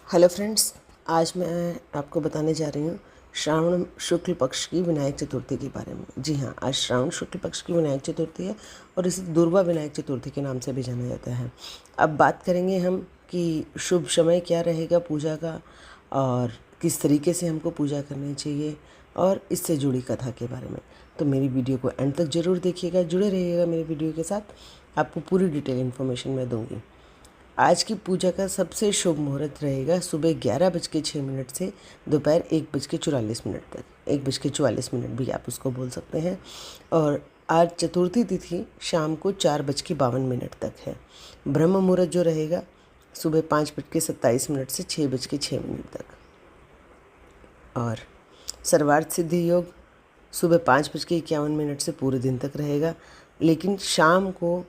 Hello friends, आज मैं आपको बताने जा रही हूँ श्रावण शुक्ल पक्ष की विनायक चतुर्थी के बारे में। जी हाँ, आज श्रावण शुक्ल पक्ष की विनायक चतुर्थी है और इसे दुर्वा विनायक चतुर्थी के नाम से भी जाना जाता है। अब बात करेंगे हम कि शुभ समय क्या रहेगा पूजा का और किस तरीके से हमको पूजा करनी चाहिए और इससे जुड़ी कथा के बारे में। तो मेरी वीडियो को एंड तक ज़रूर देखिएगा, जुड़े रहिएगा मेरी वीडियो के साथ। आपको पूरी डिटेल इन्फॉर्मेशन मैं दूँगी। आज की पूजा का सबसे शुभ मुहूर्त रहेगा सुबह 11:06 से दोपहर 1:44 तक। 1:44 भी आप उसको बोल सकते हैं। और आज चतुर्थी तिथि शाम को 4:52 तक है। ब्रह्म मुहूर्त जो रहेगा सुबह 5:27 से 6:06 तक। और सर्वार्थ सिद्धि योग सुबह 5:51 से पूरे दिन तक रहेगा, लेकिन शाम को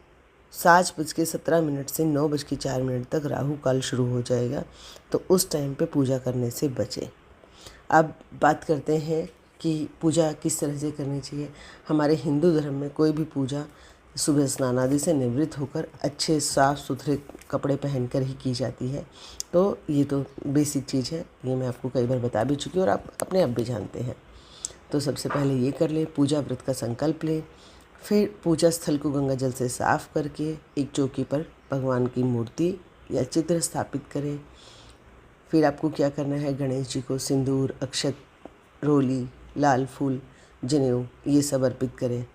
7:17 से 9:04 तक राहु काल शुरू हो जाएगा, तो उस टाइम पे पूजा करने से बचें। अब बात करते हैं कि पूजा किस तरह से करनी चाहिए। हमारे हिंदू धर्म में कोई भी पूजा सुबह स्नान आदि से निवृत्त होकर अच्छे साफ़ सुथरे कपड़े पहनकर ही की जाती है। तो ये तो बेसिक चीज़ है, ये मैं आपको कई बार बता भी चुकी हूँ और आप अपने आप भी जानते हैं। तो सबसे पहले ये कर लें, पूजा व्रत का संकल्प लें। फिर पूजा स्थल को गंगा जल से साफ़ करके एक चौकी पर भगवान की मूर्ति या चित्र स्थापित करें। फिर आपको क्या करना है, गणेश जी को सिंदूर, अक्षत, रोली, लाल फूल, जनेऊ ये सब अर्पित करें।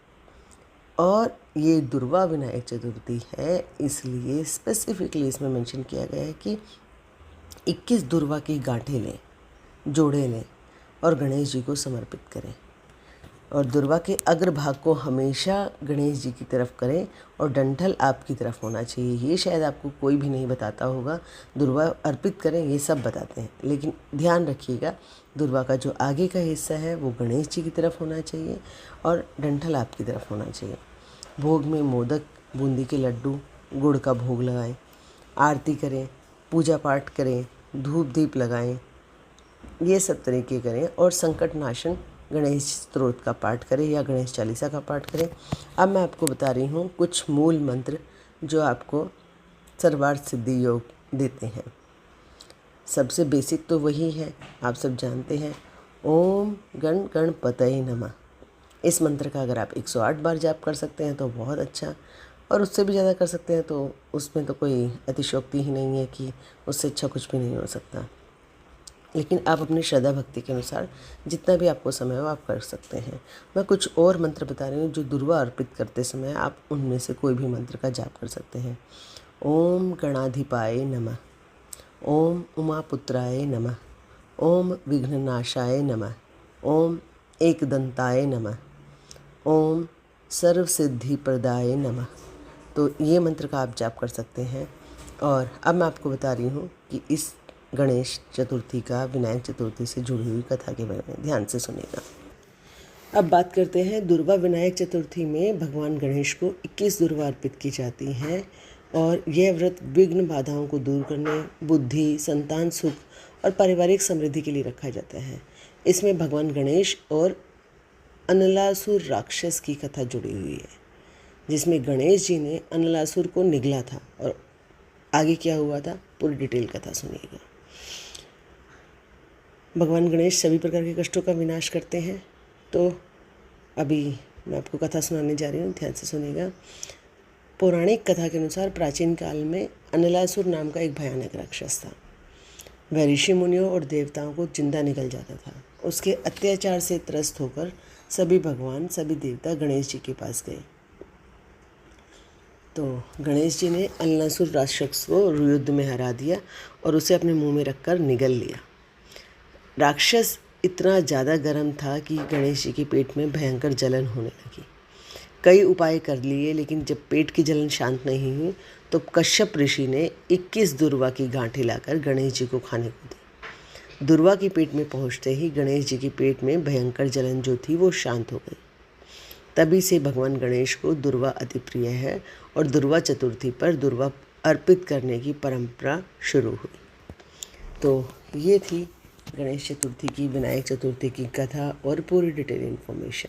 और ये दुर्वा विनायक चतुर्थी है, इसलिए स्पेसिफिकली इसमें मेंशन किया गया है कि 21 दुर्वा की गांठें लें, जोड़े लें और गणेश जी को समर्पित करें। और दुर्वा के अग्रभाग को हमेशा गणेश जी की तरफ करें और डंठल आपकी तरफ होना चाहिए। ये शायद आपको कोई भी नहीं बताता होगा। दुर्वा अर्पित करें ये सब बताते हैं, लेकिन ध्यान रखिएगा दुर्वा का जो आगे का हिस्सा है वो गणेश जी की तरफ होना चाहिए और डंठल आपकी तरफ होना चाहिए। भोग में मोदक, बूंदी के लड्डू, गुड़ का भोग लगाएं, आरती करें, पूजा पाठ करें, धूप दीप लगाएं, ये सब तरीके करें और संकट नाशन गणेश स्तोत्र का पाठ करें या गणेश चालीसा का पाठ करें। अब मैं आपको बता रही हूँ कुछ मूल मंत्र जो आपको सर्वार्थ सिद्धि योग देते हैं। सबसे बेसिक तो वही है, आप सब जानते हैं, ओम गण गणपतये नमः। इस मंत्र का अगर आप 108 बार जाप कर सकते हैं तो बहुत अच्छा, और उससे भी ज़्यादा कर सकते हैं तो उसमें तो कोई अतिशयोक्ति ही नहीं है कि उससे अच्छा कुछ भी नहीं हो सकता। लेकिन आप अपनी श्रद्धा भक्ति के अनुसार जितना भी आपको समय हो आप कर सकते हैं। मैं कुछ और मंत्र बता रही हूँ जो दुर्वा अर्पित करते समय आप उनमें से कोई भी मंत्र का जाप कर सकते हैं। ओम गणाधिपाय नमः, ओम उमापुत्राय नमः, ओम विघ्ननाशाय नमः, ओम एकदंताय नमः, ओम सर्वसिद्धिप्रदाय नमः। तो ये मंत्र का आप जाप कर सकते हैं। और अब मैं आपको बता रही हूँ कि इस गणेश चतुर्थी का विनायक चतुर्थी से जुड़ी हुई कथा के बारे में, ध्यान से सुनिएगा। अब बात करते हैं दुर्वा विनायक चतुर्थी में भगवान गणेश को 21 दुर्वा अर्पित की जाती हैं और यह व्रत विघ्न बाधाओं को दूर करने, बुद्धि, संतान सुख और पारिवारिक समृद्धि के लिए रखा जाता है। इसमें भगवान गणेश और अनलासुर राक्षस की कथा जुड़ी हुई है, जिसमें गणेश जी ने अनलासुर को निगला था और आगे क्या हुआ था पूरी डिटेल कथा सुनिएगा। भगवान गणेश सभी प्रकार के कष्टों का विनाश करते हैं। तो अभी मैं आपको कथा सुनाने जा रही हूँ, ध्यान से सुनिएगा। पौराणिक कथा के अनुसार प्राचीन काल में अनलासुर नाम का एक भयानक राक्षस था। वह ऋषि मुनियों और देवताओं को जिंदा निगल जाता था। उसके अत्याचार से त्रस्त होकर सभी भगवान, सभी देवता गणेश जी के पास गए। तो गणेश जी ने अनलासुर राक्षस को युद्ध में हरा दिया और उसे अपने मुंह में रखकर निगल लिया। राक्षस इतना ज़्यादा गर्म था कि गणेश जी के पेट में भयंकर जलन होने लगी। कई उपाय कर लिए, लेकिन जब पेट की जलन शांत नहीं हुई तो कश्यप ऋषि ने 21 दुर्वा की गांठें लाकर गणेश जी को खाने को दी। दुर्वा के पेट में पहुंचते ही गणेश जी के पेट में भयंकर जलन जो थी वो शांत हो गई। तभी से भगवान गणेश को दुर्वा अति प्रिय है और दुर्वा चतुर्थी पर दुर्वा अर्पित करने की परंपरा शुरू हुई। तो ये थी गणेश चतुर्थी की, विनायक चतुर्थी की कथा और पूरी डिटेल इन्फॉर्मेशन।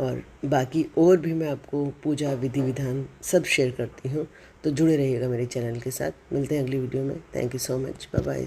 और बाकी और भी मैं आपको पूजा विधि विधान सब शेयर करती हूँ, तो जुड़े रहिएगा मेरे चैनल के साथ। मिलते हैं अगली वीडियो में। Thank you so much, bye bye.